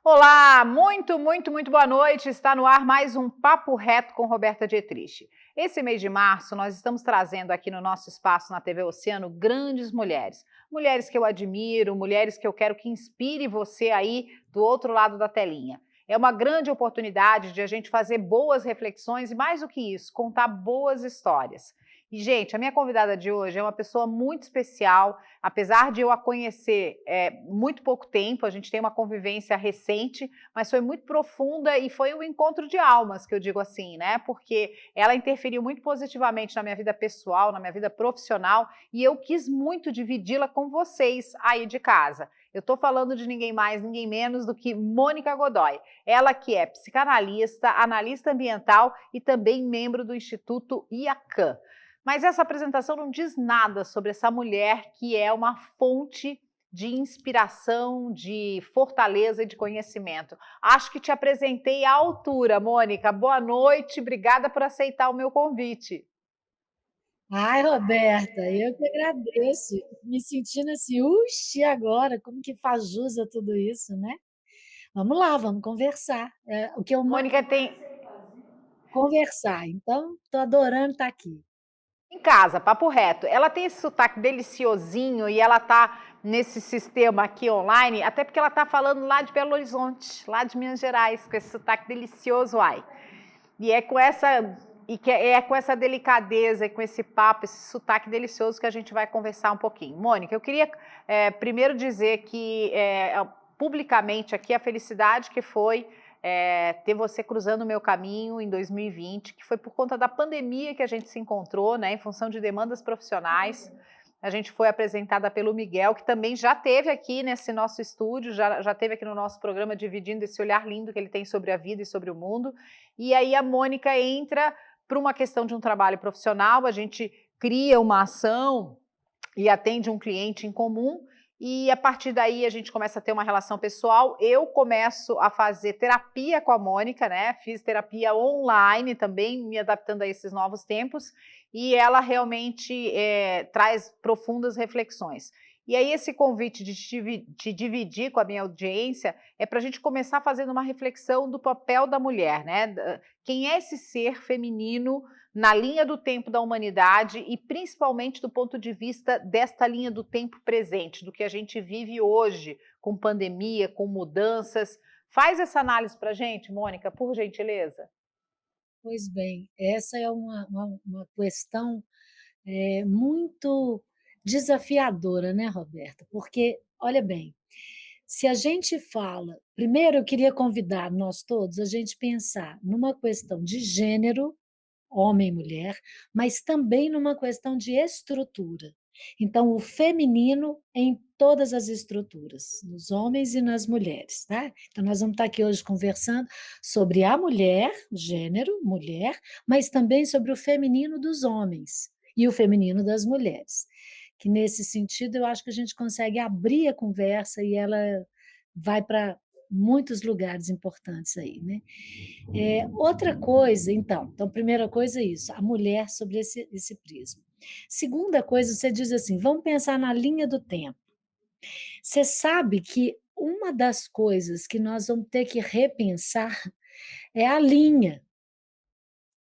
Olá, muito boa noite. Está no ar mais um Papo Reto com Roberta Dietrich. Esse mês de março, nós estamos trazendo aqui no nosso espaço na TV Oceano grandes mulheres. Mulheres que eu admiro, mulheres que eu quero que inspire você aí do outro lado da telinha. É uma grande oportunidade de a gente fazer boas reflexões e, mais do que isso, contar boas histórias. E, gente, a minha convidada de hoje é uma pessoa muito especial. Apesar de eu a conhecer muito pouco tempo, a gente tem uma convivência recente, mas foi muito profunda e foi um encontro de almas, que eu digo assim, né? Porque ela interferiu muito positivamente na minha vida pessoal, na minha vida profissional, e eu quis muito dividi-la com vocês aí de casa. Eu estou falando de ninguém mais, ninguém menos do que Mônica Godoy. Ela que é psicanalista, analista ambiental e também membro do Instituto IACAN. Mas essa apresentação não diz nada sobre essa mulher que é uma fonte de inspiração, de fortaleza e de conhecimento. Acho que te apresentei à altura, Mônica. Boa noite, obrigada por aceitar o meu convite. Ai, Roberta, eu que agradeço, me sentindo assim, uxe, e agora? Como que faz jus a tudo isso, né? Vamos lá, vamos conversar. O que eu Mônica tem conversar, então estou adorando estar aqui. em casa, papo reto. Ela tem esse sotaque deliciosinho e ela tá nesse sistema aqui online, até porque ela tá falando lá de Belo Horizonte, lá de Minas Gerais, com esse sotaque delicioso, ai. E é com essa é com essa delicadeza e com esse papo, esse sotaque delicioso que a gente vai conversar um pouquinho. Mônica, eu queria primeiro dizer que publicamente aqui a felicidade que foi ter você cruzando o meu caminho em 2020, que foi por conta da pandemia que a gente se encontrou, né, em função de demandas profissionais. A gente foi apresentada pelo Miguel, que também já teve aqui nesse nosso estúdio, já teve aqui no nosso programa dividindo esse olhar lindo que ele tem sobre a vida e sobre o mundo. E aí a Mônica entra para uma questão de um trabalho profissional, a gente cria uma ação e atende um cliente em comum, e a partir daí a gente começa a ter uma relação pessoal. Eu começo a fazer terapia com a Mônica, né? Fiz terapia online também, me adaptando a esses novos tempos, e ela realmente traz profundas reflexões. E aí, esse convite de te dividir com a minha audiência é para a gente começar fazendo uma reflexão do papel da mulher, né? Quem é esse ser feminino na linha do tempo da humanidade e principalmente do ponto de vista desta linha do tempo presente, do que a gente vive hoje, com pandemia, com mudanças. Faz essa análise para a gente, Mônica, por gentileza. Pois bem, essa é uma questão muito desafiadora, né, Roberta? Porque, olha bem, se a gente fala, primeiro eu queria convidar nós todos a gente pensar numa questão de gênero, homem e mulher, mas também numa questão de estrutura. Então, o feminino em todas as estruturas, nos homens e nas mulheres, tá? Então, nós vamos estar aqui hoje conversando sobre a mulher, gênero, mulher, mas também sobre o feminino dos homens e o feminino das mulheres. Que nesse sentido eu acho que a gente consegue abrir a conversa e ela vai para muitos lugares importantes aí, né? Outra coisa, então, primeira coisa é isso, a mulher sobre esse prisma. Segunda coisa, você diz assim: "Vamos pensar na linha do tempo". Você sabe que uma das coisas que nós vamos ter que repensar é a linha,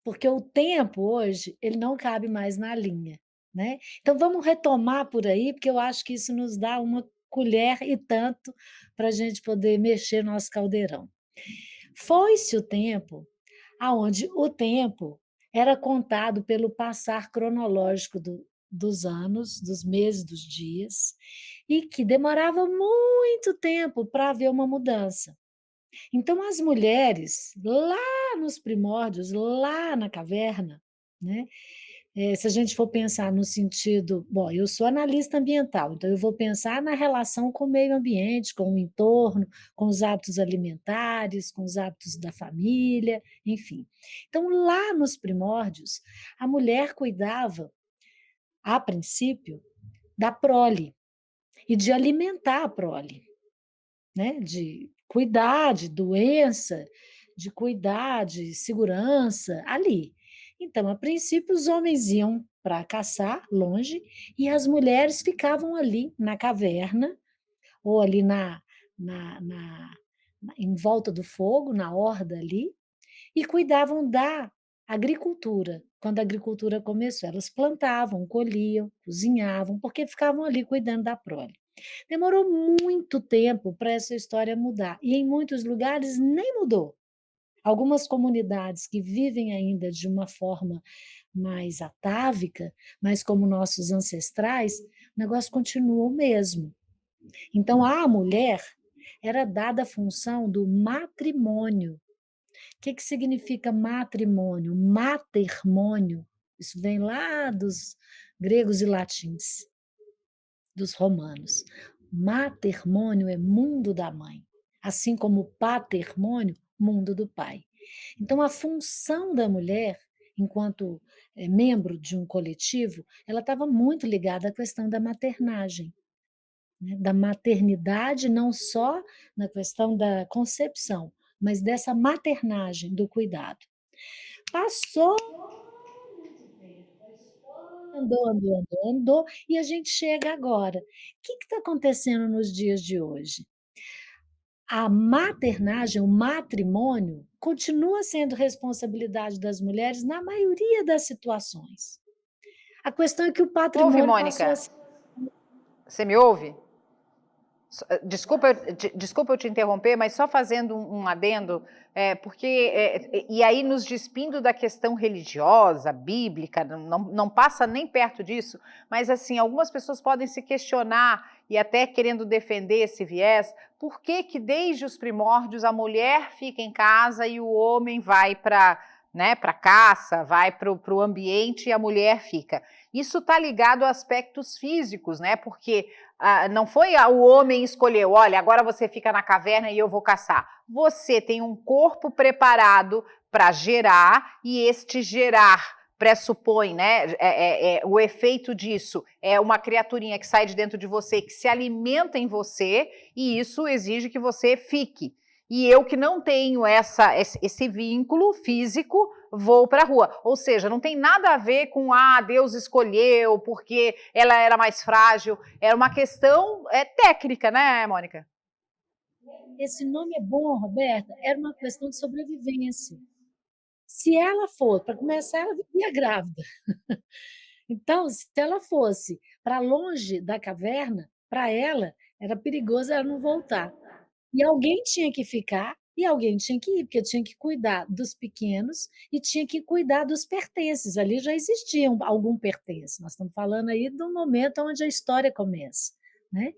porque o tempo hoje, ele não cabe mais na linha, né. Então vamos retomar por aí, porque eu acho que isso nos dá uma colher e tanto para a gente poder mexer no nosso caldeirão. Foi-se o tempo aonde o tempo era contado pelo passar cronológico dos anos, dos meses, dos dias, e que demorava muito tempo para haver uma mudança. Então as mulheres, lá nos primórdios, lá na caverna, né, se a gente for pensar no sentido, bom, eu sou analista ambiental, então eu vou pensar na relação com o meio ambiente, com o entorno, com os hábitos alimentares, com os hábitos da família, enfim. Então, lá nos primórdios, a mulher cuidava, a princípio, da prole e de alimentar a prole, né? De cuidar de doença, de cuidar de segurança ali. Então, a princípio, os homens iam para caçar longe e as mulheres ficavam ali na caverna ou ali na em volta do fogo, na horda ali, e cuidavam da agricultura. Quando a agricultura começou, elas plantavam, colhiam, cozinhavam, porque ficavam ali cuidando da prole. Demorou muito tempo para essa história mudar, e em muitos lugares nem mudou. Algumas comunidades que vivem ainda de uma forma mais atávica, mas como nossos ancestrais, o negócio continua o mesmo. Então, à mulher era dada a função do matrimônio. O que significa matrimônio? Matermônio. Isso vem lá dos gregos e latins, dos romanos. Matermônio é mundo da mãe, assim como patrimônio, mundo do pai. Então, a função da mulher, enquanto membro de um coletivo, ela estava muito ligada à questão da maternagem, né? Da maternidade, não só na questão da concepção, mas dessa maternagem, do cuidado. Passou muito tempo, a história andou, andou, andou, andou, e a gente chega agora. O que está acontecendo nos dias de hoje? A maternagem, o matrimônio, continua sendo responsabilidade das mulheres na maioria das situações. A questão é que o Ouve, patrimônio passou a Mônica? ser. Você me ouve? Desculpa eu te interromper, mas só fazendo um adendo, e aí nos despindo da questão religiosa, bíblica, não passa nem perto disso, mas assim, algumas pessoas podem se questionar e até querendo defender esse viés, por que que desde os primórdios a mulher fica em casa e o homem vai para, né, para caça, vai para o ambiente e a mulher fica. Isso está ligado a aspectos físicos, né? Porque não foi o homem escolheu, olha, agora você fica na caverna e eu vou caçar. Você tem um corpo preparado para gerar, e este gerar pressupõe, né? O efeito disso é uma criaturinha que sai de dentro de você, que se alimenta em você, e isso exige que você fique. E eu que não tenho esse vínculo físico, vou para a rua. Ou seja, não tem nada a ver com Deus escolheu porque ela era mais frágil. Era uma questão técnica, né, Mônica? Esse nome é bom, Roberta, era uma questão de sobrevivência. Se ela for, para começar, ela vivia grávida. Então, se ela fosse para longe da caverna, para ela era perigoso ela não voltar. E alguém tinha que ficar e alguém tinha que ir, porque tinha que cuidar dos pequenos e tinha que cuidar dos pertences. Ali já existia algum pertence. Nós estamos falando aí do momento onde a história começa, né?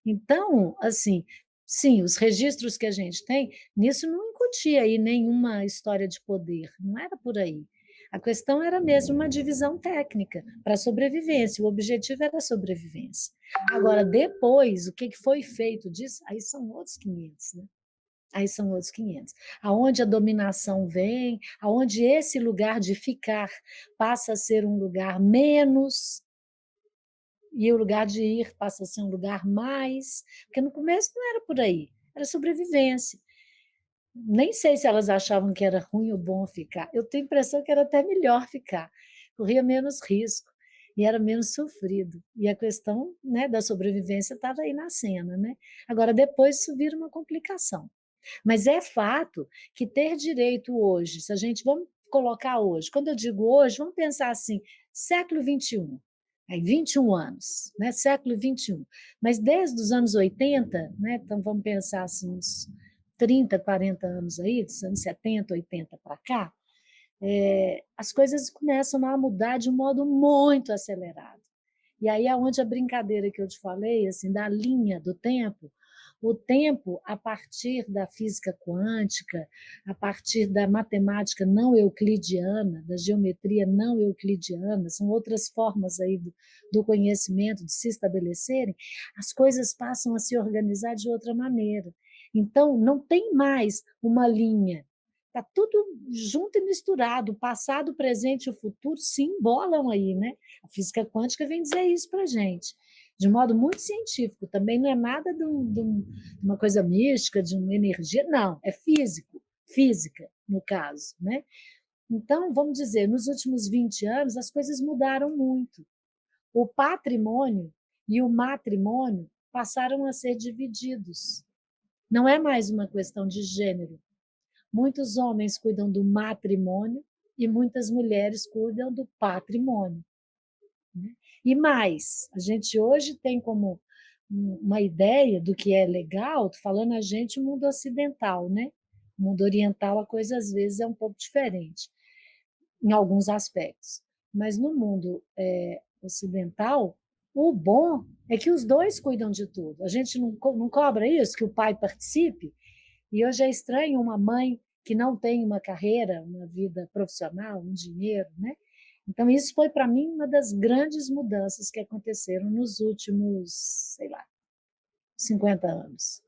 Então, assim, sim, os registros que a gente tem, nisso não incutia aí nenhuma história de poder, não era por aí. A questão era mesmo uma divisão técnica para a sobrevivência, o objetivo era a sobrevivência. Agora, depois, o que foi feito disso, aí são outros 500, né? Aí são outros 500. Aonde a dominação vem, aonde esse lugar de ficar passa a ser um lugar menos, e o lugar de ir passa a ser um lugar mais, porque no começo não era por aí, era sobrevivência. Nem sei se elas achavam que era ruim ou bom ficar. Eu tenho a impressão que era até melhor ficar, corria menos risco e era menos sofrido. E a questão, né, da sobrevivência estava aí na cena, né? Agora, depois isso vira uma complicação. Mas é fato que ter direito hoje, se a gente vamos colocar hoje, quando eu digo hoje, vamos pensar assim, século XXI, aí 21 anos, né? Século XXI. Mas desde os anos 80, né? Então vamos pensar assim, uns 30, 40 anos aí, dos anos 70, 80 para cá, as coisas começam a mudar de um modo muito acelerado. E aí é onde a brincadeira que eu te falei, assim, da linha do tempo, o tempo, a partir da física quântica, a partir da matemática não euclidiana, da geometria não euclidiana, são outras formas aí do conhecimento de se estabelecerem, as coisas passam a se organizar de outra maneira. Então, não tem mais uma linha. Está tudo junto e misturado, o passado, o presente e o futuro se embolam aí, né? A física quântica vem dizer isso para a gente, de um modo muito científico, também não é nada de uma coisa mística, de uma energia, não, é físico, física, no caso, né? Então, vamos dizer, nos últimos 20 anos, as coisas mudaram muito. O patrimônio e o matrimônio passaram a ser divididos. Não é mais uma questão de gênero. Muitos homens cuidam do matrimônio e muitas mulheres cuidam do patrimônio, né? E mais, a gente hoje tem como uma ideia do que é legal, tô falando a gente o mundo ocidental, né? O mundo oriental, a coisa às vezes é um pouco diferente, em alguns aspectos. Mas no mundo ocidental, o bom é que os dois cuidam de tudo. A gente não cobra isso, que o pai participe. E hoje é estranho uma mãe que não tem uma carreira, uma vida profissional, um dinheiro, né? Então, isso foi para mim uma das grandes mudanças que aconteceram nos últimos, sei lá, 50 anos.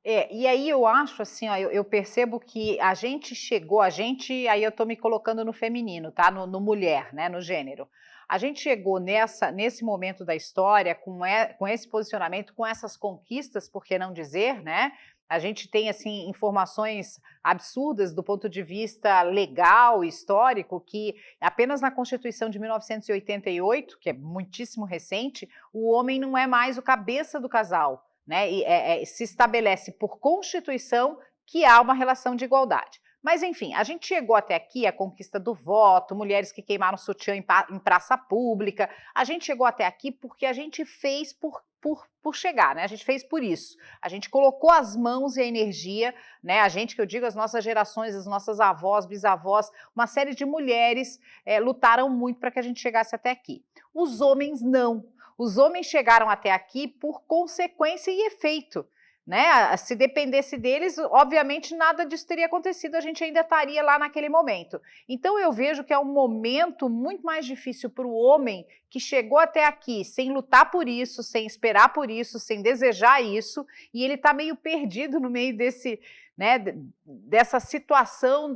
E aí eu acho assim, ó, eu percebo que a gente chegou, aí eu estou me colocando no feminino, tá? No mulher, né? No gênero. A gente chegou nesse momento da história com esse posicionamento, com essas conquistas, por que não dizer, né? A gente tem assim informações absurdas do ponto de vista legal, histórico, que apenas na Constituição de 1988, que é muitíssimo recente, o homem não é mais o cabeça do casal. Né? E se estabelece por Constituição que há uma relação de igualdade. Mas, enfim, a gente chegou até aqui, a conquista do voto, mulheres que queimaram sutiã em praça pública, a gente chegou até aqui porque a gente fez por chegar, né? A gente fez por isso. A gente colocou as mãos e a energia, né? A gente, que eu digo, as nossas gerações, as nossas avós, bisavós, uma série de mulheres lutaram muito para que a gente chegasse até aqui. Os homens não. Os homens chegaram até aqui por consequência e efeito, né? Se dependesse deles, obviamente nada disso teria acontecido, a gente ainda estaria lá naquele momento. Então eu vejo que é um momento muito mais difícil para o homem que chegou até aqui sem lutar por isso, sem esperar por isso, sem desejar isso, e ele está meio perdido no meio né, dessa situação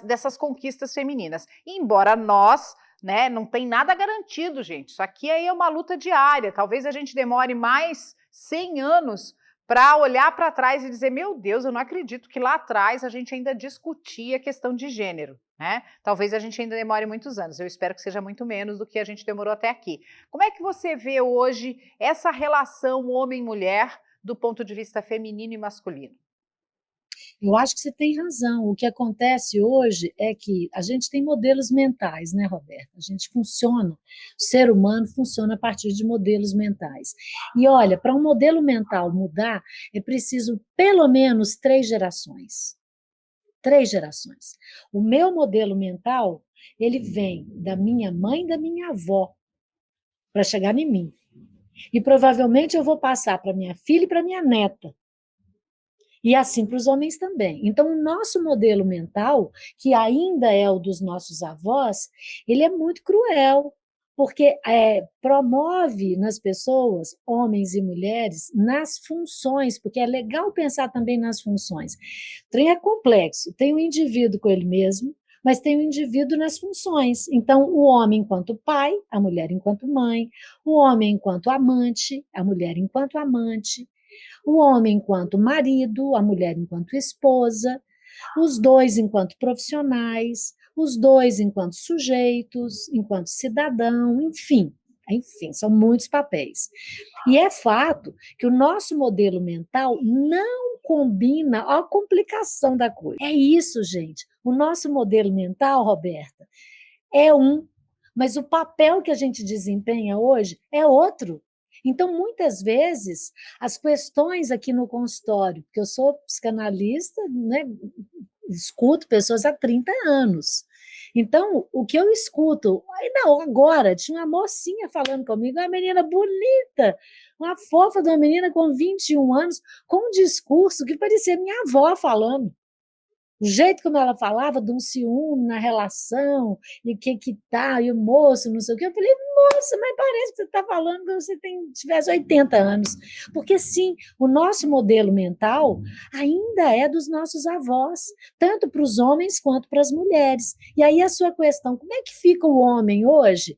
dessas conquistas femininas. E embora nós, né, não tem nada garantido, gente. Isso aqui aí é uma luta diária. Talvez a gente demore mais 100 anos para olhar para trás e dizer, meu Deus, eu não acredito que lá atrás a gente ainda discutia a questão de gênero, né? Talvez a gente ainda demore muitos anos. Eu espero que seja muito menos do que a gente demorou até aqui. Como é que você vê hoje essa relação homem-mulher do ponto de vista feminino e masculino? Eu acho que você tem razão. O que acontece hoje é que a gente tem modelos mentais, né, Roberta? A gente funciona, o ser humano funciona a partir de modelos mentais. E olha, para um modelo mental mudar, é preciso pelo menos 3 gerações. 3 gerações. O meu modelo mental, ele vem da minha mãe e da minha avó para chegar em mim. E provavelmente eu vou passar para minha filha e para minha neta. E assim para os homens também. Então, o nosso modelo mental, que ainda é o dos nossos avós, ele é muito cruel, porque promove nas pessoas, homens e mulheres, nas funções, porque é legal pensar também nas funções. O trem é complexo, tem o indivíduo com ele mesmo, mas tem o indivíduo nas funções. Então, o homem enquanto pai, a mulher enquanto mãe, o homem enquanto amante, a mulher enquanto amante, o homem enquanto marido, a mulher enquanto esposa, os dois enquanto profissionais, os dois enquanto sujeitos, enquanto cidadão, enfim, são muitos papéis. E é fato que o nosso modelo mental não combina, ó a complicação da coisa. É isso, gente. O nosso modelo mental, Roberta, é mas o papel que a gente desempenha hoje é outro. Então, muitas vezes, as questões aqui no consultório, porque eu sou psicanalista, né, escuto pessoas há 30 anos. Então, o que eu escuto, não, agora, tinha uma mocinha falando comigo, uma menina bonita, uma fofa de uma menina com 21 anos, com um discurso que parecia minha avó falando. O jeito como ela falava de um ciúme na relação, e que tá, e o moço, não sei o quê. Eu falei, moça, mas parece que você está falando que você tivesse 80 anos. Porque, sim, o nosso modelo mental ainda é dos nossos avós, tanto para os homens quanto para as mulheres. E aí a sua questão, como é que fica o homem hoje,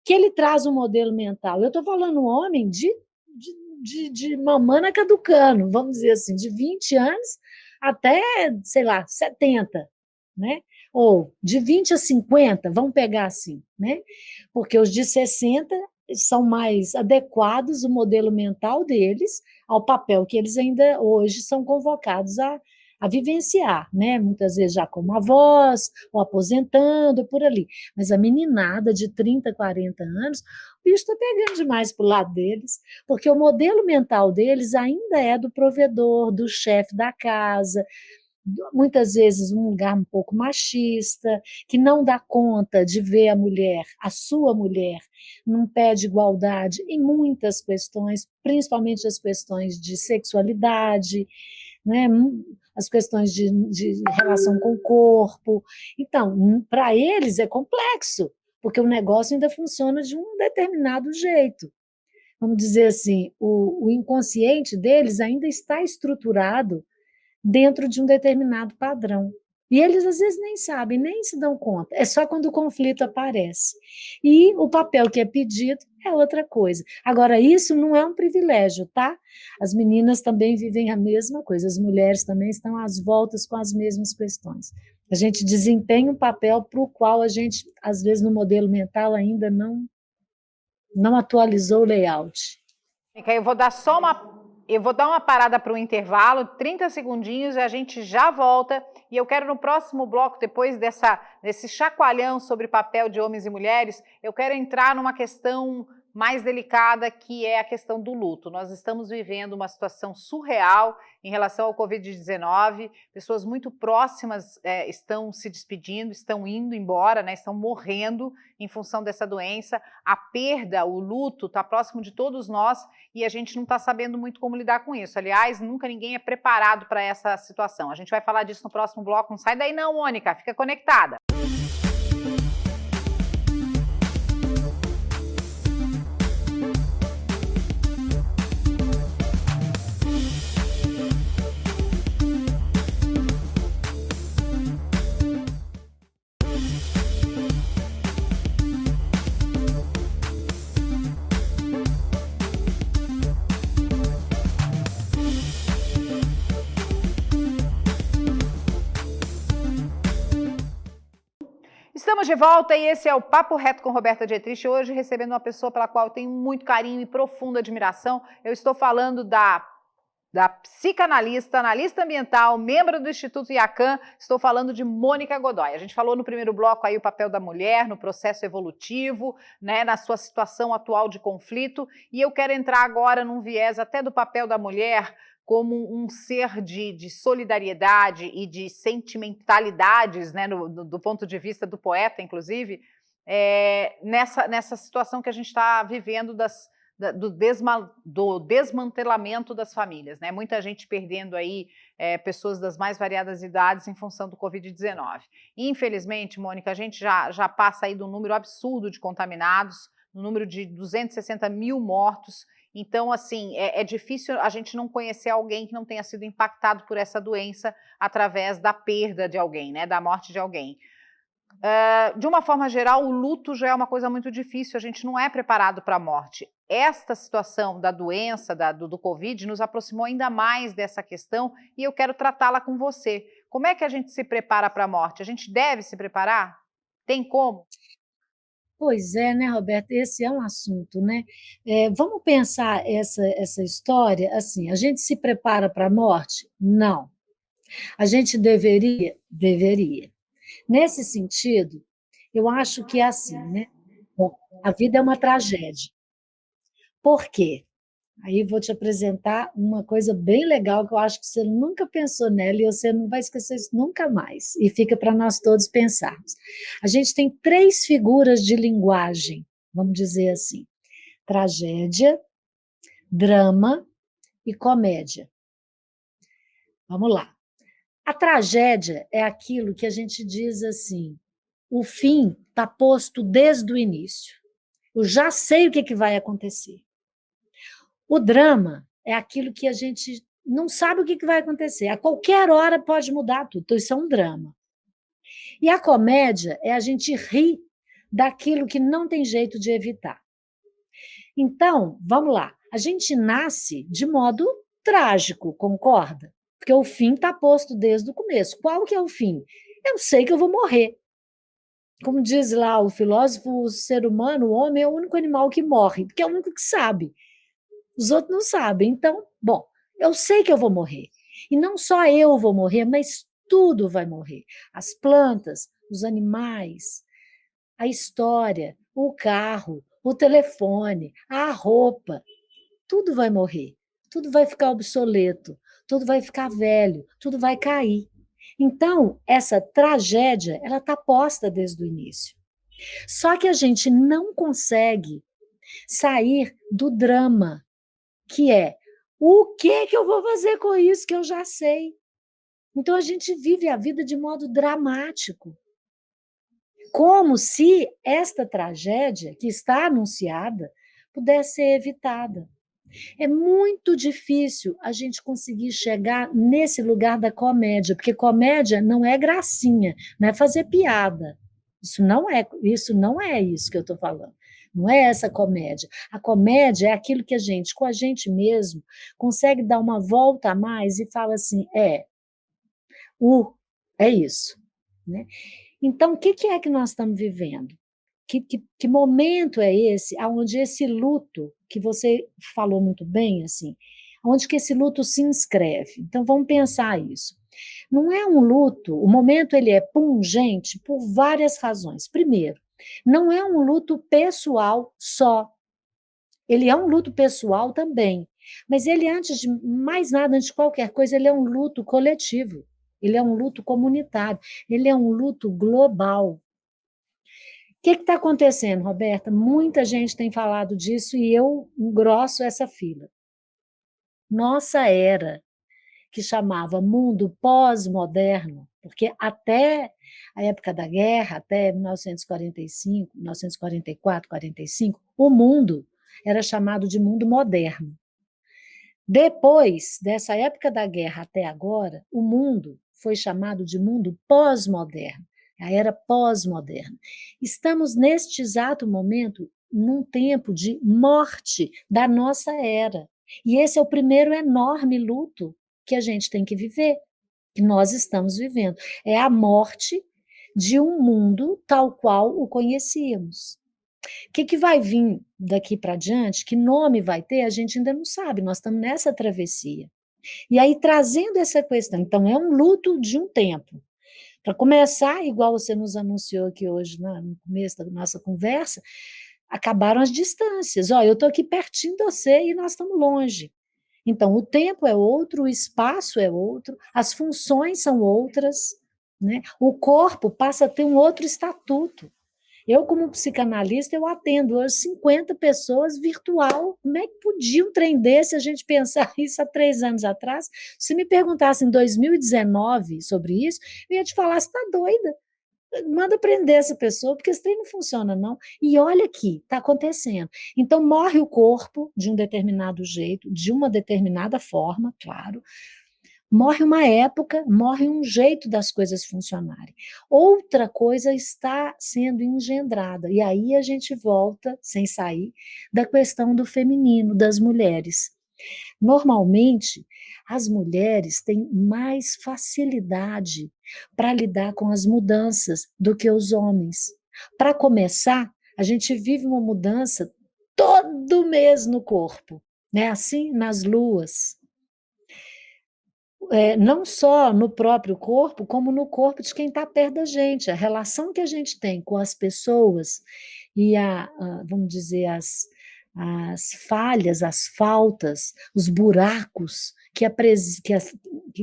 que ele traz um modelo mental? Eu estou falando homem de mamana caducano, vamos dizer assim, de 20 anos até, sei lá, 70, né? Ou de 20 a 50, vamos pegar assim, né? Porque os de 60 são mais adequados o modelo mental deles ao papel que eles ainda hoje são convocados a vivenciar, né? Muitas vezes já como avós, ou aposentando, por ali. Mas a meninada de 30, 40 anos, o bicho está pegando demais para o lado deles, porque o modelo mental deles ainda é do provedor, do chefe da casa, muitas vezes um lugar um pouco machista, que não dá conta de ver a mulher, a sua mulher, num pé de igualdade em muitas questões, principalmente as questões de sexualidade, né? As questões de relação com o corpo. Então, para eles é complexo, porque o negócio ainda funciona de um determinado jeito. Vamos dizer assim, o inconsciente deles ainda está estruturado dentro de um determinado padrão. E eles às vezes nem sabem, nem se dão conta. É só quando o conflito aparece. E o papel que é pedido é outra coisa. Agora, isso não é um privilégio, tá? As meninas também vivem a mesma coisa, as mulheres também estão às voltas com as mesmas questões. A gente desempenha um papel para o qual a gente, às vezes, no modelo mental ainda não atualizou o layout. Eu vou dar uma parada para o intervalo, 30 segundinhos, e a gente já volta. E eu quero no próximo bloco, depois desse chacoalhão sobre papel de homens e mulheres, eu quero entrar numa questão mais delicada, que é a questão do luto. Nós estamos vivendo uma situação surreal em relação ao Covid-19, pessoas muito próximas estão se despedindo, estão indo embora, né, estão morrendo em função dessa doença. A perda, o luto está próximo de todos nós e a gente não está sabendo muito como lidar com isso. Aliás, nunca ninguém é preparado para essa situação. A gente vai falar disso no próximo bloco. Não sai daí não, Mônica, fica conectada. Estamos de volta e esse é o Papo Reto com Roberta Dietrich, hoje recebendo uma pessoa pela qual eu tenho muito carinho e profunda admiração. Eu estou falando da psicanalista, analista ambiental, membro do Instituto IACAN, estou falando de Mônica Godoy. A gente falou no primeiro bloco aí o papel da mulher no processo evolutivo, né, na sua situação atual de conflito, e eu quero entrar agora num viés até do papel da mulher como um ser de solidariedade e de sentimentalidades, né, do ponto de vista do poeta, inclusive, nessa situação que a gente está vivendo do desmantelamento das famílias, né? Muita gente perdendo aí pessoas das mais variadas idades em função do Covid-19. Infelizmente, Mônica, a gente já passa aí do número absurdo de contaminados, no número de 260 mil mortos. Então, assim, é difícil a gente não conhecer alguém que não tenha sido impactado por essa doença através da perda de alguém, né? Da morte de alguém. De uma forma geral, o luto já é uma coisa muito difícil, a gente não é preparado para a morte. Esta situação da doença, do Covid, nos aproximou ainda mais dessa questão e eu quero tratá-la com você. Como é que a gente se prepara para a morte? A gente deve se preparar? Tem como? Pois é, né, Roberta, esse é um assunto, né? Vamos pensar essa história assim, a gente se prepara para a morte? Não. A gente deveria? Deveria. Nesse sentido, eu acho que é assim, né? Bom, a vida é uma tragédia. Por quê? Aí vou te apresentar uma coisa bem legal que eu acho que você nunca pensou nela e você não vai esquecer isso nunca mais. E fica para nós todos pensarmos. A gente tem 3 figuras de linguagem, vamos dizer assim: tragédia, drama e comédia. Vamos lá. A tragédia é aquilo que a gente diz assim: o fim está posto desde o início. Eu já sei o que vai acontecer. O drama é aquilo que a gente não sabe o que vai acontecer. A qualquer hora pode mudar tudo. Então, isso é um drama. E a comédia é a gente rir daquilo que não tem jeito de evitar. Então, vamos lá. A gente nasce de modo trágico, concorda? Porque o fim está posto desde o começo. Qual que é o fim? Eu sei que eu vou morrer. Como diz lá o filósofo, o ser humano, o homem é o único animal que morre, porque é o único que sabe. Os outros não sabem. Então, bom, eu sei que eu vou morrer. E não só eu vou morrer, mas tudo vai morrer. As plantas, os animais, a história, o carro, o telefone, a roupa, tudo vai morrer. Tudo vai ficar obsoleto, tudo vai ficar velho, tudo vai cair. Então, essa tragédia, ela está posta desde o início. Só que a gente não consegue sair do drama, que é o que eu vou fazer com isso que eu já sei? Então a gente vive a vida de modo dramático, como se esta tragédia que está anunciada pudesse ser evitada. É muito difícil a gente conseguir chegar nesse lugar da comédia, porque comédia não é gracinha, não é fazer piada. Isso não é isso que eu estou falando. Não é essa comédia. A comédia é aquilo que a gente, com a gente mesmo, consegue dar uma volta a mais e fala assim, é isso. Né? Então, o que é que nós estamos vivendo? Que momento é esse, onde esse luto, que você falou muito bem, assim, onde que esse luto se inscreve? Então, vamos pensar isso. Não é um luto, o momento ele é pungente por várias razões. Primeiro, não é um luto pessoal só, ele é um luto pessoal também, mas ele, antes de mais nada, antes de qualquer coisa, ele é um luto coletivo, ele é um luto comunitário, ele é um luto global. O que está acontecendo, Roberta? Muita gente tem falado disso e eu engrosso essa fila. Nossa era, que chamava mundo pós-moderno, porque até a época da guerra, até 1945, 1944, 45, o mundo era chamado de mundo moderno. Depois dessa época da guerra até agora, o mundo foi chamado de mundo pós-moderno, a era pós-moderna. Estamos, neste exato momento, num tempo de morte da nossa era. E esse é o primeiro enorme luto que a gente tem que viver, que nós estamos vivendo. É a morte de um mundo tal qual o conhecíamos. O que vai vir daqui para diante, que nome vai ter, a gente ainda não sabe, nós estamos nessa travessia. E aí, trazendo essa questão, então, é um luto de um tempo. Para começar, igual você nos anunciou aqui hoje, no começo da nossa conversa, acabaram as distâncias. Ó, eu estou aqui pertinho de você e nós estamos longe. Então, o tempo é outro, o espaço é outro, as funções são outras, né? O corpo passa a ter um outro estatuto. Eu, como psicanalista, eu atendo hoje 50 pessoas virtual. Como é que podia um trem desse, a gente pensar isso há 3 anos atrás? Se me perguntasse em 2019 sobre isso, eu ia te falar, você está doida? Manda prender essa pessoa, porque esse trem não funciona, não. E olha aqui, está acontecendo. Então, morre o corpo de um determinado jeito, de uma determinada forma, claro, morre uma época, morre um jeito das coisas funcionarem. Outra coisa está sendo engendrada, e aí a gente volta, sem sair, da questão do feminino, das mulheres. Normalmente, as mulheres têm mais facilidade para lidar com as mudanças do que os homens. Para começar, a gente vive uma mudança todo mês no corpo, né? Assim, nas luas, não só no próprio corpo, como no corpo de quem está perto da gente. A relação que a gente tem com as pessoas e vamos dizer, as falhas, as faltas, os buracos que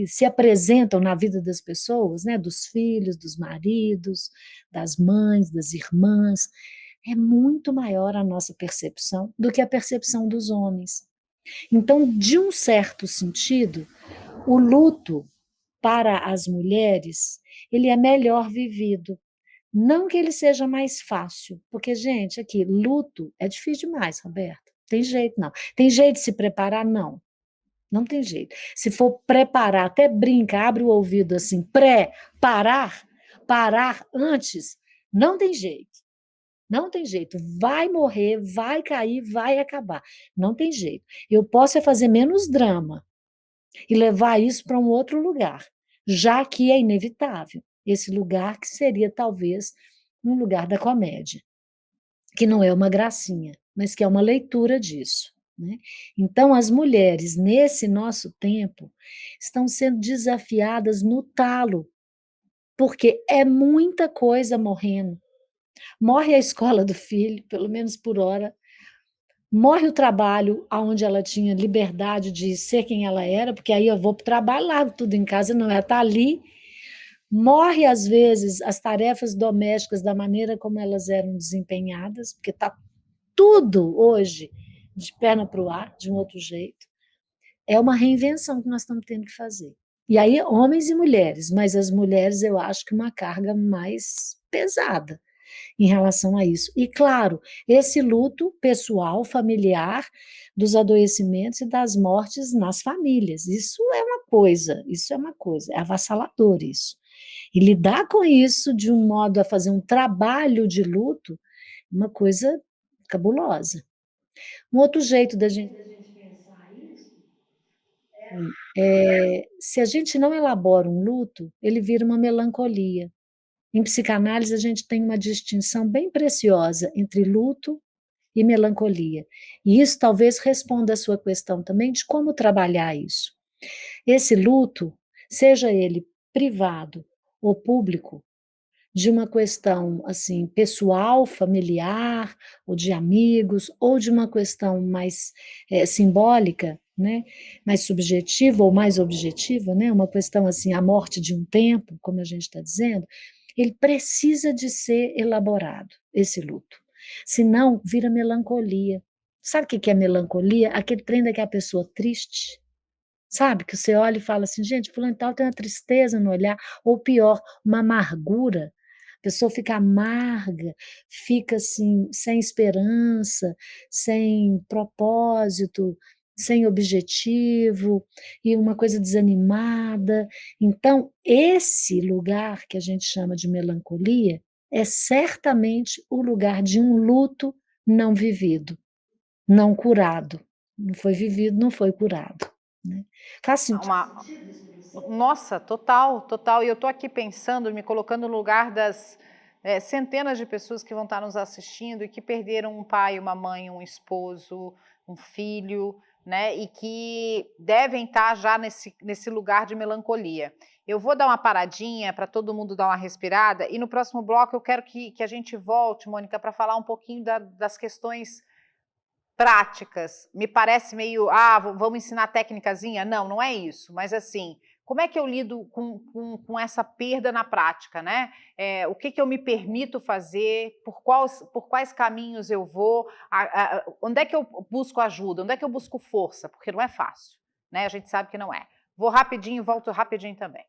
se apresentam na vida das pessoas, né, dos filhos, dos maridos, das mães, das irmãs, é muito maior a nossa percepção do que a percepção dos homens. Então, de um certo sentido, o luto para as mulheres, ele é melhor vivido. Não que ele seja mais fácil, porque, gente, aqui, luto é difícil demais, Roberto. Tem jeito, não. Tem jeito de se preparar? Não. Não tem jeito. Se for preparar, até brinca, abre o ouvido assim, parar antes, não tem jeito. Não tem jeito. Vai morrer, vai cair, vai acabar. Não tem jeito. Eu posso fazer menos drama e levar isso para um outro lugar, já que é inevitável. Esse lugar que seria talvez um lugar da comédia, que não é uma gracinha, mas que é uma leitura disso, né. Então as mulheres, nesse nosso tempo, estão sendo desafiadas no talo, porque é muita coisa morrendo. Morre a escola do filho, pelo menos por hora, morre o trabalho aonde ela tinha liberdade de ser quem ela era, porque aí eu vou para o trabalho, largo tudo em casa, não, ela está ali. Morre, às vezes, as tarefas domésticas da maneira como elas eram desempenhadas, porque está tudo hoje de perna para o ar, de um outro jeito. É uma reinvenção que nós estamos tendo que fazer. E aí, homens e mulheres, mas as mulheres eu acho que uma carga mais pesada em relação a isso. E claro, esse luto pessoal, familiar, dos adoecimentos e das mortes nas famílias. Isso é uma coisa, é avassalador isso. E lidar com isso de um modo a fazer um trabalho de luto, uma coisa cabulosa. Um outro jeito da gente pensar isso se a gente não elabora um luto, ele vira uma melancolia. Em psicanálise, a gente tem uma distinção bem preciosa entre luto e melancolia. E isso talvez responda a sua questão também de como trabalhar isso. Esse luto, seja ele privado ou público, de uma questão, assim, pessoal, familiar, ou de amigos, ou de uma questão mais, simbólica, né, mais subjetiva ou mais objetiva, né, uma questão, assim, a morte de um tempo, como a gente está dizendo, ele precisa de ser elaborado, esse luto, senão vira melancolia. Sabe o que que é melancolia? Aquele trem daquela pessoa triste, sabe, que você olha e fala assim: "Gente, fulano de tal tem uma tristeza no olhar", ou pior, uma amargura. A pessoa fica amarga, fica assim, sem esperança, sem propósito, sem objetivo, e uma coisa desanimada. Então, esse lugar que a gente chama de melancolia, é certamente o lugar de um luto não vivido, não curado. Não foi vivido, não foi curado, né. Faz Uma, sentido isso para você? nossa, total, total. E eu estou aqui pensando, me colocando no lugar das centenas de pessoas que vão estar nos assistindo e que perderam um pai, uma mãe, um esposo, um filho, né? E que devem estar já nesse lugar de melancolia. Eu vou dar uma paradinha para todo mundo dar uma respirada e no próximo bloco eu quero que a gente volte, Mônica, para falar um pouquinho das questões práticas. Me parece meio, vamos ensinar técnicazinha? Não, não é isso. Mas assim, como é que eu lido com essa perda na prática, né? O que eu me permito fazer, por quais caminhos eu vou, onde é que eu busco ajuda, onde é que eu busco força, porque não é fácil, né? A gente sabe que não é. Vou rapidinho, volto rapidinho também.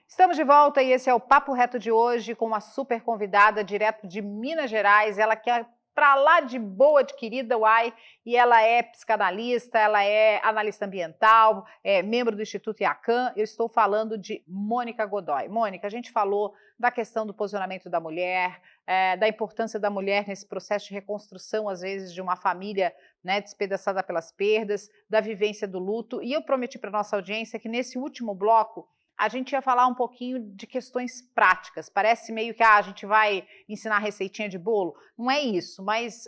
Estamos de volta e esse é o Papo Reto de hoje com uma super convidada direto de Minas Gerais, ela que é pra lá de boa, de querida, uai, e ela é psicanalista, ela é analista ambiental, é membro do Instituto IACAN. Eu estou falando de Mônica Godoy. Mônica, a gente falou da questão do posicionamento da mulher, da importância da mulher nesse processo de reconstrução, às vezes, de uma família, né, despedaçada pelas perdas, da vivência do luto, e eu prometi para nossa audiência que nesse último bloco a gente ia falar um pouquinho de questões práticas. Parece meio que a gente vai ensinar receitinha de bolo. Não é isso, mas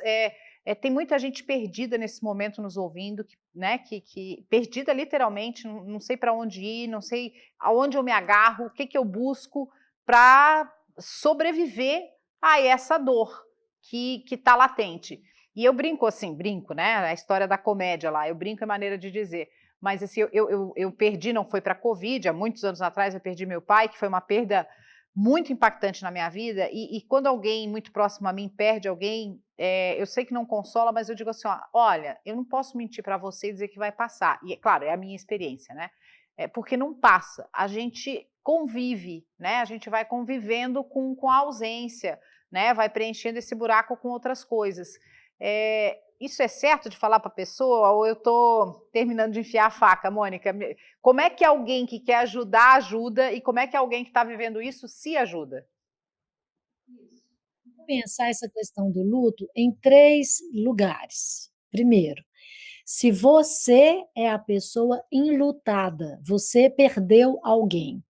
tem muita gente perdida nesse momento nos ouvindo, né, que perdida literalmente, não sei para onde ir, não sei aonde eu me agarro, o que eu busco para sobreviver a essa dor que está latente. E eu brinco assim, né? A história da comédia lá, eu brinco é maneira de dizer. Mas assim, eu perdi, não foi para a Covid, há muitos anos atrás eu perdi meu pai, que foi uma perda muito impactante na minha vida, e quando alguém muito próximo a mim perde alguém, eu sei que não consola, mas eu digo assim, ó, olha, eu não posso mentir para você e dizer que vai passar, e é claro, é a minha experiência, né? Porque não passa, a gente convive, né? A gente vai convivendo com a ausência, né? Vai preenchendo esse buraco com outras coisas. Isso é certo de falar para a pessoa ou eu estou terminando de enfiar a faca, Mônica? Como é que alguém que quer ajudar ajuda e como é que alguém que está vivendo isso se ajuda? Pensar essa questão do luto em 3 lugares. Primeiro, se você é a pessoa enlutada, você perdeu alguém,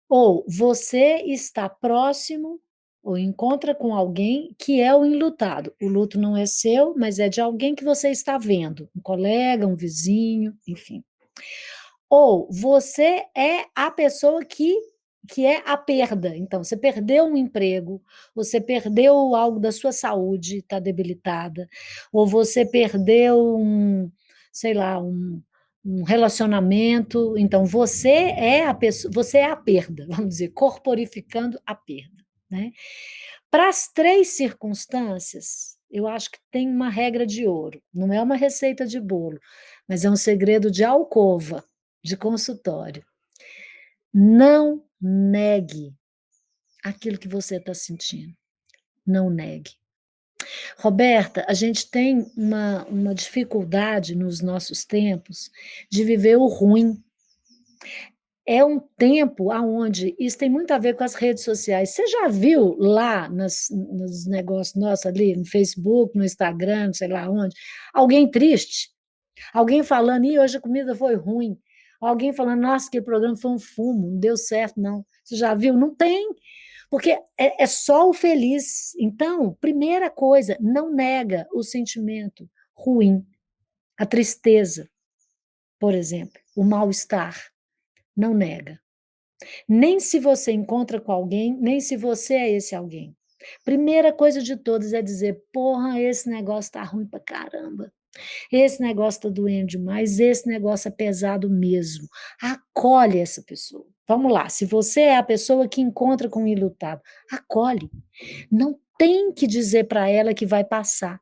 ou você está próximo ou encontra com alguém que é o enlutado. O luto não é seu, mas é de alguém que você está vendo, um colega, um vizinho, enfim. Ou você é a pessoa que é a perda. Então, você perdeu um emprego, você perdeu algo da sua saúde, está debilitada, ou você perdeu sei lá, um relacionamento. Então, você é a perda, vamos dizer, corporificando a perda, né? Para as 3 circunstâncias, eu acho que tem uma regra de ouro. Não é uma receita de bolo, mas é um segredo de alcova, de consultório. Não negue aquilo que você está sentindo. Não negue. Roberta, a gente tem uma dificuldade nos nossos tempos de viver o ruim. É um tempo aonde isso tem muito a ver com as redes sociais. Você já viu lá nos negócios nossos ali, no Facebook, no Instagram, sei lá onde, alguém triste? Alguém falando, ih, hoje a comida foi ruim. Alguém falando, nossa, aquele programa foi um fumo, não deu certo, não. Você já viu? Não tem, porque é só o feliz. Então, primeira coisa, não nega o sentimento ruim, a tristeza, por exemplo, o mal-estar. Não nega. Nem se você encontra com alguém, nem se você é esse alguém. Primeira coisa de todas é dizer: porra, esse negócio tá ruim pra caramba. Esse negócio tá doendo demais, esse negócio é pesado mesmo. Acolhe essa pessoa. Vamos lá, se você é a pessoa que encontra com o enlutado, acolhe. Não tem que dizer para ela que vai passar.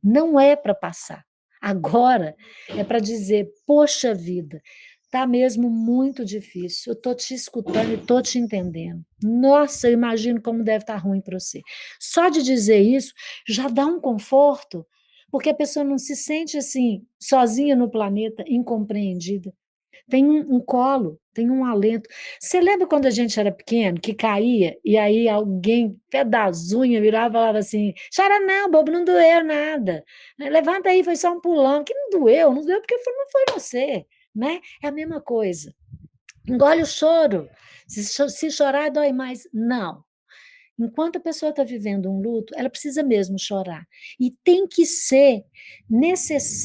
Não é para passar. Agora é para dizer: poxa vida, tá mesmo muito difícil. Eu tô te escutando e tô te entendendo. Nossa, eu imagino como deve estar ruim para você. Só de dizer isso já dá um conforto, porque a pessoa não se sente assim, sozinha no planeta, incompreendida. Tem um colo, tem um alento. Você lembra quando a gente era pequeno, que caía, e aí alguém, pé das unhas, virava e falava assim: chora não, bobo, não doeu nada. Levanta aí, foi só um pulão, que não doeu, não doeu porque não foi você, né? É a mesma coisa. Engole o choro. Se chorar, dói mais. Não. Enquanto a pessoa está vivendo um luto, ela precisa mesmo chorar. E tem que ser,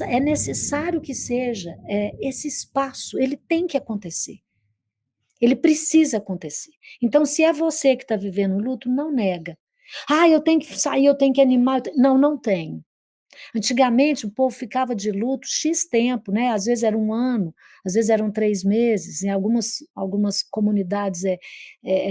é necessário que seja esse espaço, ele tem que acontecer. Ele precisa acontecer. Então, se é você que está vivendo um luto, não nega. Ah, eu tenho que sair, eu tenho que animar. Não, não tem. Antigamente, o povo ficava de luto X tempo, né? Às vezes era um ano, às vezes eram 3 meses, em algumas comunidades é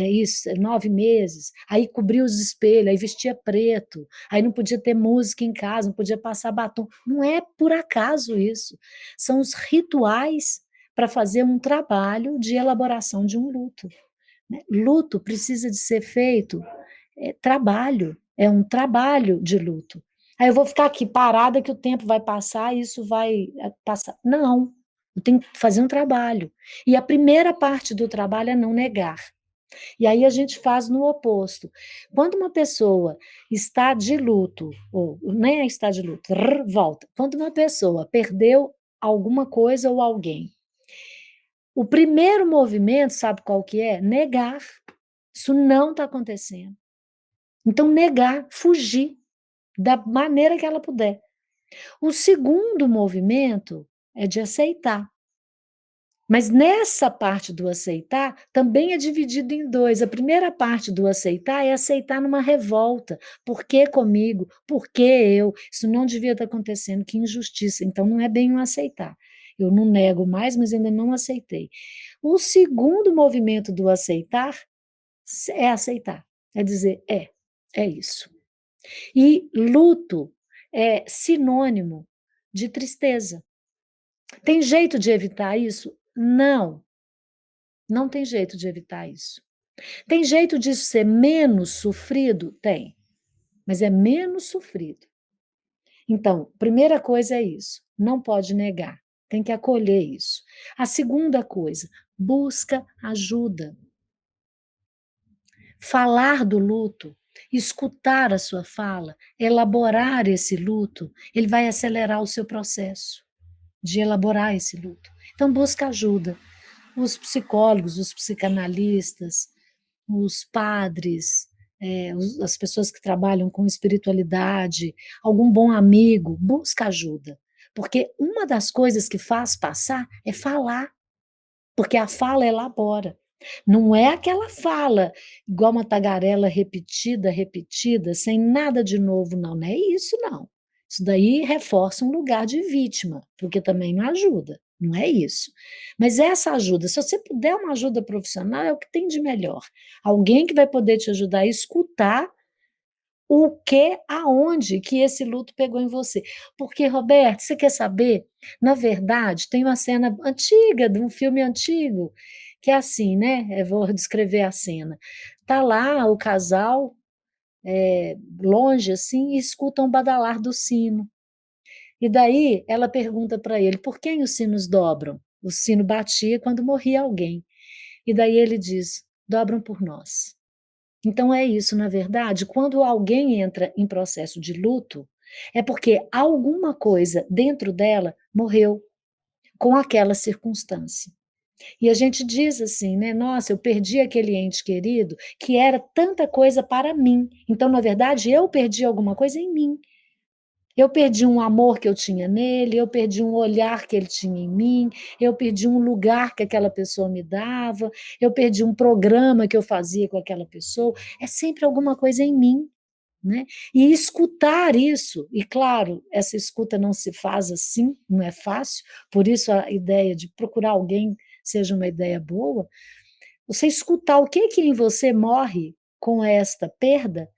isso, 9 meses. Aí cobria os espelhos, aí vestia preto, aí não podia ter música em casa, não podia passar batom. Não é por acaso isso. São os rituais para fazer um trabalho de elaboração de um luto, né? Luto precisa de ser feito, trabalho, é um trabalho de luto. Aí eu vou ficar aqui parada que o tempo vai passar e isso vai passar. Não, eu tenho que fazer um trabalho. E a primeira parte do trabalho é não negar. E aí a gente faz no oposto. Quando uma pessoa está de luto, ou nem está de luto, volta. Quando uma pessoa perdeu alguma coisa ou alguém, o primeiro movimento, sabe qual que é? Negar. Isso não está acontecendo. Então, negar, fugir da maneira que ela puder. O segundo movimento é de aceitar. Mas nessa parte do aceitar, também é dividido em 2. A primeira parte do aceitar é aceitar numa revolta. Por que comigo? Por que eu? Isso não devia estar acontecendo, que injustiça. Então, não é bem um aceitar. Eu não nego mais, mas ainda não aceitei. O segundo movimento do aceitar é aceitar. É dizer, é isso. E luto é sinônimo de tristeza. Tem jeito de evitar isso? Não. Não tem jeito de evitar isso. Tem jeito disso ser menos sofrido? Tem, mas é menos sofrido. Então, primeira coisa é isso, não pode negar, tem que acolher isso. A segunda coisa, busca ajuda. Falar do luto, escutar a sua fala, elaborar esse luto, ele vai acelerar o seu processo de elaborar esse luto. Então, busca ajuda. Os psicólogos, os psicanalistas, os padres, as pessoas que trabalham com espiritualidade, algum bom amigo, busca ajuda. Porque uma das coisas que faz passar é falar, porque a fala elabora. Não é aquela fala igual uma tagarela repetida, repetida, sem nada de novo, não. Não é isso, não. Isso daí reforça um lugar de vítima, porque também não ajuda. Não é isso. Mas essa ajuda, se você puder uma ajuda profissional, é o que tem de melhor. Alguém que vai poder te ajudar a escutar o que, aonde que esse luto pegou em você. Porque, Roberto, você quer saber? Na verdade, tem uma cena antiga, de um filme antigo, que é assim, né? Eu vou descrever a cena. Tá lá o casal, longe assim, e escutam o badalar do sino. E daí ela pergunta para ele: por quem os sinos dobram? O sino batia quando morria alguém. E daí ele diz: dobram por nós. Então é isso, na verdade, quando alguém entra em processo de luto, é porque alguma coisa dentro dela morreu com aquela circunstância. E a gente diz assim, né: "Nossa, eu perdi aquele ente querido que era tanta coisa para mim". Então, na verdade, eu perdi alguma coisa em mim. Eu perdi um amor que eu tinha nele, eu perdi um olhar que ele tinha em mim, eu perdi um lugar que aquela pessoa me dava, eu perdi um programa que eu fazia com aquela pessoa. É sempre alguma coisa em mim, né. E escutar isso, e claro, essa escuta não se faz assim, não é fácil, por isso a ideia de procurar alguém seja uma ideia boa. Você escutar o que que em você morre com esta perda,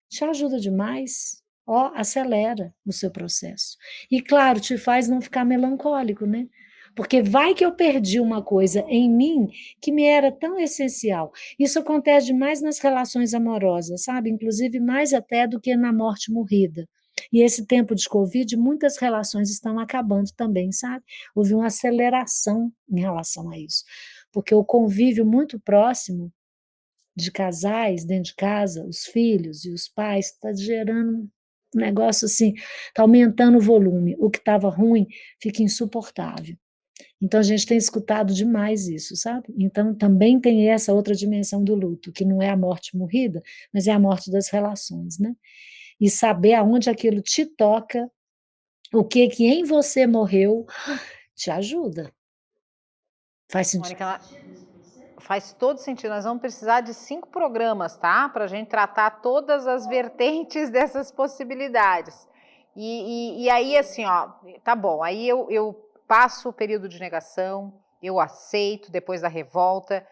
te ajuda demais. Ó, acelera o seu processo. E claro, te faz não ficar melancólico, né. Porque vai que eu perdi uma coisa em mim que me era tão essencial. Isso acontece demais nas relações amorosas, sabe, inclusive mais até do que na morte morrida. E esse tempo de covid, muitas relações estão acabando também, sabe. Houve uma aceleração em relação a isso, porque o convívio muito próximo de casais dentro de casa, os filhos e os pais, está gerando um negócio assim, está aumentando o volume, o que estava ruim fica insuportável. Então a gente tem escutado demais isso, sabe. Então também tem essa outra dimensão do luto, que não é a morte morrida, mas é a morte das relações, né. E saber aonde aquilo te toca, o que que em você morreu, te ajuda. Faz sentido? Mônica, faz todo sentido. Nós vamos precisar de 5 programas, tá? Para a gente tratar todas as vertentes dessas possibilidades. E aí, assim, ó, tá bom, aí eu passo o período de negação, eu aceito depois da revolta,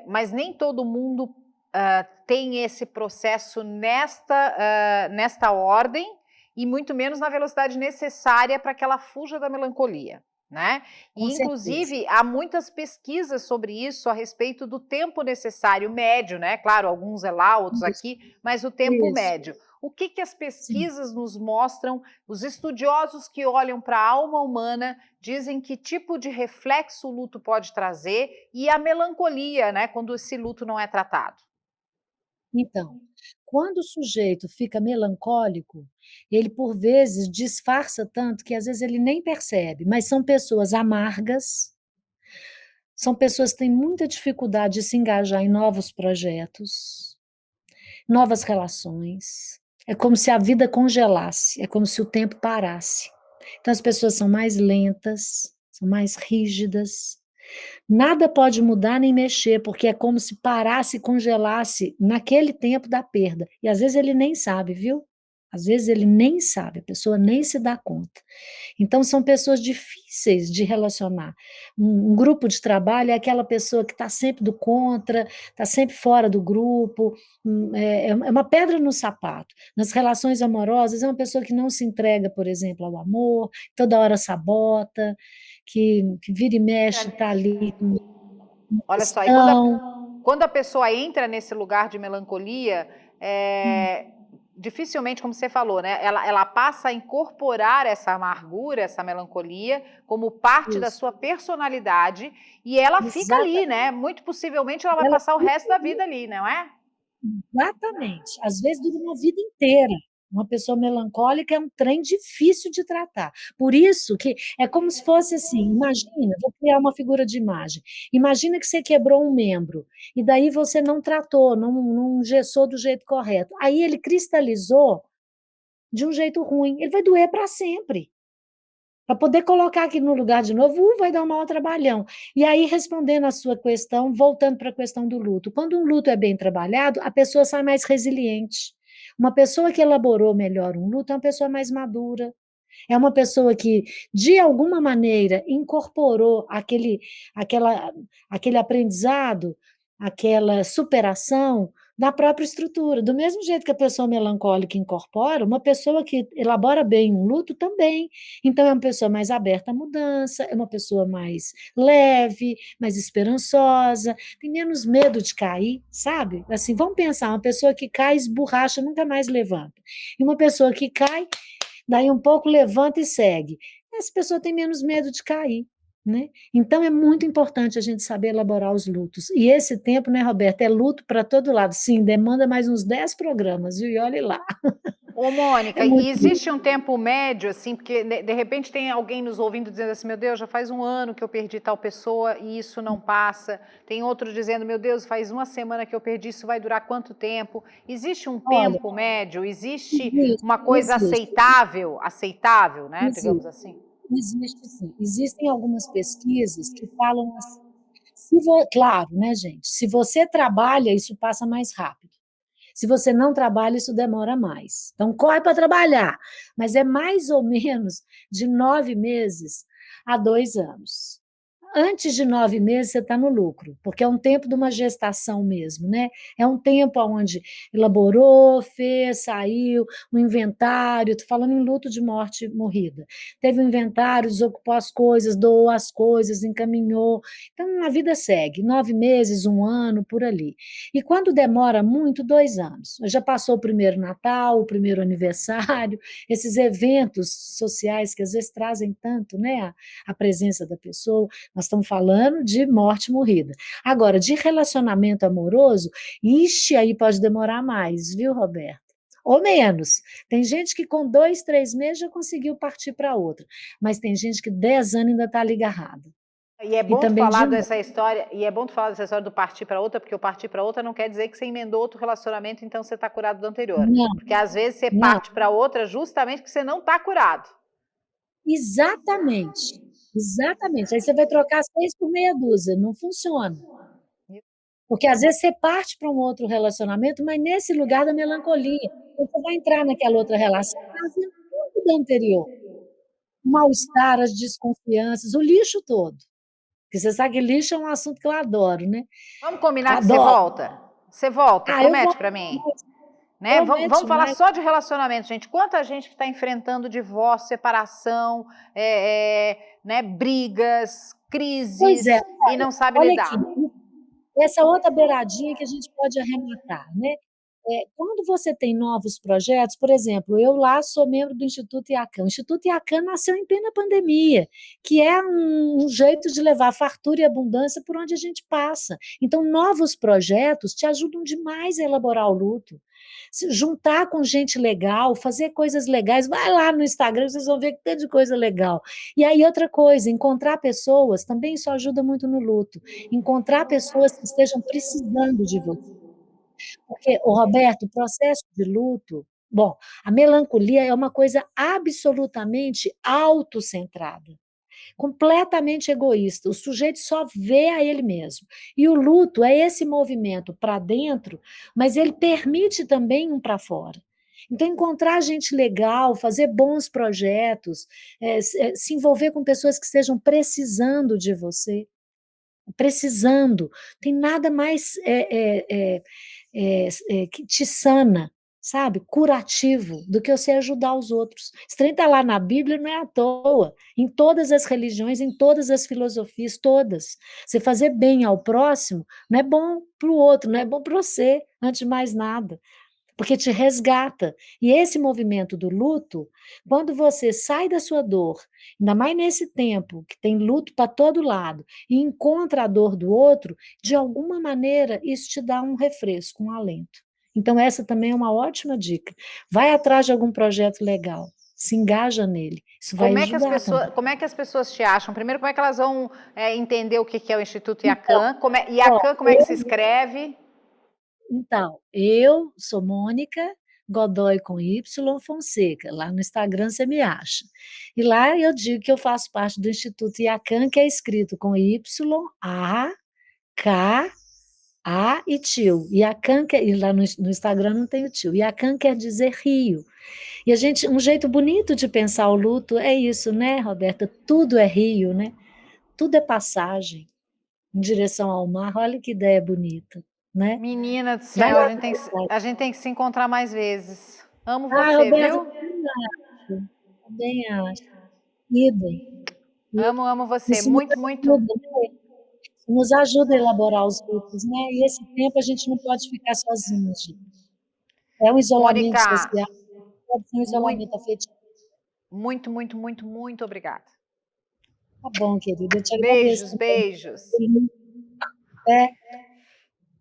mas nem todo mundo tem esse processo nesta ordem e muito menos na velocidade necessária para que ela fuja da melancolia, né? Com E, certeza. inclusive, há muitas pesquisas sobre isso a respeito do tempo necessário médio, né? Claro, alguns é lá, outros Isso, aqui, mas o tempo isso, médio. O que, que as sim. pesquisas nos mostram? Os estudiosos que olham para a alma humana dizem que tipo de reflexo o luto pode trazer e a melancolia, né? Quando esse luto não é tratado. Então, quando o sujeito fica melancólico, ele por vezes disfarça tanto que às vezes ele nem percebe, mas são pessoas amargas, são pessoas que têm muita dificuldade de se engajar em novos projetos, novas relações. É como se a vida congelasse, é como se o tempo parasse. Então as pessoas são mais lentas, são mais rígidas. Nada pode mudar nem mexer, porque é como se parasse e congelasse naquele tempo da perda. E às vezes ele nem sabe, viu? Às vezes ele nem sabe, a pessoa nem se dá conta. Então são pessoas difíceis de relacionar. Um grupo de trabalho é aquela pessoa que está sempre do contra, está sempre fora do grupo, é uma pedra no sapato. Nas relações amorosas é uma pessoa que não se entrega, por exemplo, ao amor, toda hora sabota, que vira e mexe está ali Olha só, e questão. quando a pessoa entra nesse lugar de melancolia, Hum, dificilmente, como você falou, né? Ela passa a incorporar essa amargura, essa melancolia, como parte da isso, sua personalidade, e ela fica ali, exatamente. né? Muito possivelmente ela vai Ela passar o resto fica da ali vida ali, não é? exatamente. Às vezes dura uma vida inteira. Uma pessoa melancólica é um trem difícil de tratar. Por isso que é como se fosse assim, imagina, vou criar uma figura de imagem. Imagina que você quebrou um membro, e daí você não tratou, não engessou do jeito correto. Aí ele cristalizou de um jeito ruim, ele vai doer para sempre. Para poder colocar aqui no lugar de novo, vai dar um maior trabalhão. E aí, respondendo a sua questão, voltando para a questão do luto. Quando um luto é bem trabalhado, a pessoa sai mais resiliente. Uma pessoa que elaborou melhor um luto é uma pessoa mais madura, é uma pessoa que, de alguma maneira, incorporou aquele aprendizado, aquela superação da própria estrutura. Do mesmo jeito que a pessoa melancólica incorpora, uma pessoa que elabora bem um luto também. Então, é uma pessoa mais aberta à mudança, é uma pessoa mais leve, mais esperançosa, tem menos medo de cair, sabe? Assim, vamos pensar, uma pessoa que cai, esborracha, nunca mais levanta. E uma pessoa que cai, daí um pouco levanta e segue. Essa pessoa tem menos medo de cair, né? Então é muito importante a gente saber elaborar os lutos. E esse tempo, né, Roberta, é luto para todo lado. Sim, demanda mais uns 10 programas, viu? E olhe lá. Ô, É Mônica, e muito existe um tempo médio, assim, porque de repente tem alguém nos ouvindo dizendo assim, meu Deus, já faz um ano que eu perdi tal pessoa e isso não passa. Tem outro dizendo, meu Deus, faz uma semana que eu perdi, isso vai durar quanto tempo? Existe um olha, tempo médio? Existe existe, uma coisa existe, aceitável, né, digamos existe, assim? existe sim. Existem algumas pesquisas que falam assim, claro, né, gente? Se você trabalha, isso passa mais rápido. Se você não trabalha, isso demora mais. Então, corre para trabalhar. Mas é mais ou menos de 9 meses a 2 anos. Antes de 9 meses, você está no lucro, porque é um tempo de uma gestação mesmo, né? É um tempo onde elaborou, fez, saiu, um inventário, estou falando em luto de morte morrida. Teve um inventário, desocupou as coisas, doou as coisas, encaminhou. Então, a vida segue, 9 meses, um ano, por ali. E quando demora muito, 2 anos. Já passou o primeiro Natal, o primeiro aniversário, esses eventos sociais que às vezes trazem tanto, né? A presença da pessoa. Nós estamos falando de morte morrida. Agora, de relacionamento amoroso, ixi, aí pode demorar mais, viu, Roberto? Ou menos. Tem gente que com 2, 3 meses já conseguiu partir para outra, mas tem gente que 10 anos ainda está ali agarrada. E é E bom tu também falar de novo. dessa história, e é bom tu falar dessa história do partir para outra, porque o partir para outra não quer dizer que você emendou outro relacionamento, então você está curado do anterior. Não, Porque às vezes você não, parte para outra justamente porque você não está curado. exatamente. Exatamente. Aí você vai trocar 6 por meia dúzia, não funciona. Porque às vezes você parte para um outro relacionamento, mas nesse lugar da melancolia. Então, você vai entrar naquela outra relação trazendo tudo da anterior. O mal-estar, as desconfianças, o lixo todo. Porque você sabe que lixo é um assunto que eu adoro, né? Vamos combinar que você Adoro. volta? Você volta, Ah, eu vou promete para mim. demais, Né? Vamos promete falar mais. só de relacionamento, gente. Quanta gente que está enfrentando divórcio, separação, né, brigas, Pois é, crises e não sabe olha aqui, lidar. essa outra beiradinha que a gente pode arrematar, né? Quando você tem novos projetos, por exemplo, eu lá sou membro do Instituto IACAN. O Instituto IACAN nasceu em plena pandemia, que é um jeito de levar fartura e abundância por onde a gente passa. Então, novos projetos te ajudam demais a elaborar o luto. Se juntar com gente legal, fazer coisas legais, vai lá no Instagram, vocês vão ver que tem de coisa legal. E aí, outra coisa, encontrar pessoas também isso ajuda muito no luto. Encontrar pessoas que estejam precisando de você. Porque, o Roberto, o processo de luto, bom, a melancolia é uma coisa absolutamente autocentrada, completamente egoísta. O sujeito só vê a ele mesmo. E o luto é esse movimento para dentro, mas ele permite também um para fora. Então, encontrar gente legal, fazer bons projetos, se envolver com pessoas que estejam precisando de você, precisando. Tem nada mais que te sana. sabe, curativo, do que você ajudar os outros. Esse trem está lá na Bíblia, não é à toa, em todas as religiões, em todas as filosofias, todas. Você fazer bem ao próximo não é bom para o outro, não é bom para você, antes de mais nada, porque te resgata. E esse movimento do luto, quando você sai da sua dor, ainda mais nesse tempo que tem luto para todo lado, e encontra a dor do outro, de alguma maneira isso te dá um refresco, um alento. Então essa também é uma ótima dica. Vai atrás de algum projeto legal, se engaja nele, isso vai ajudar também. Como é que as pessoas te acham? Primeiro, como é que elas vão entender o que que é o Instituto Então, Iacan? ó, Iacan, como é que se escreve? então, eu sou Mônica Godoy com Y Fonseca, lá no Instagram você me acha. E lá eu digo que eu faço parte do Instituto Iacan, que é escrito com Y, A, K, A e tio. Iacan, e lá no Instagram não tem o tio. Iacan quer dizer rio. E a gente, um jeito bonito de pensar o luto é isso, né, Roberta? Tudo é rio, né? Tudo é passagem em direção ao mar. Olha que ideia bonita, né? Menina do Vai céu, lá. a gente tem que se encontrar mais vezes. Amo Ah, você, Roberta, viu? também acho. Idem, idem. Amo você. Isso nos Muito, muito. ajuda, né? Isso nos ajuda a elaborar os lutos, né? E esse tempo a gente não pode ficar sozinho, gente. É um isolamento Mônica, social, pode ser um muito, isolamento afetivo. muito obrigada. Tá bom, querida, eu te agradeço Beijos, também. beijos. É,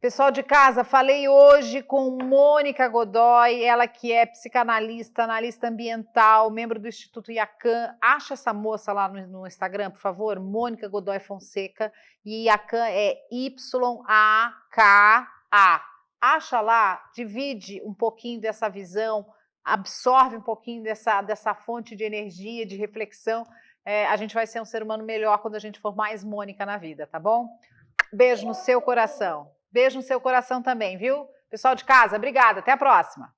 Pessoal de casa, falei hoje com Mônica Godoy, ela que é psicanalista, analista ambiental, membro do Instituto Iacan. Acha essa moça lá no Instagram, por favor, Mônica Godoy Fonseca. E Iacan é Y-A-K-A. Acha lá, divide um pouquinho dessa visão, absorve um pouquinho dessa fonte de energia, de reflexão. A gente vai ser um ser humano melhor quando a gente for mais Mônica na vida, tá bom? Beijo no seu coração. Beijo no seu coração também, viu? Pessoal de casa, obrigada. Até a próxima.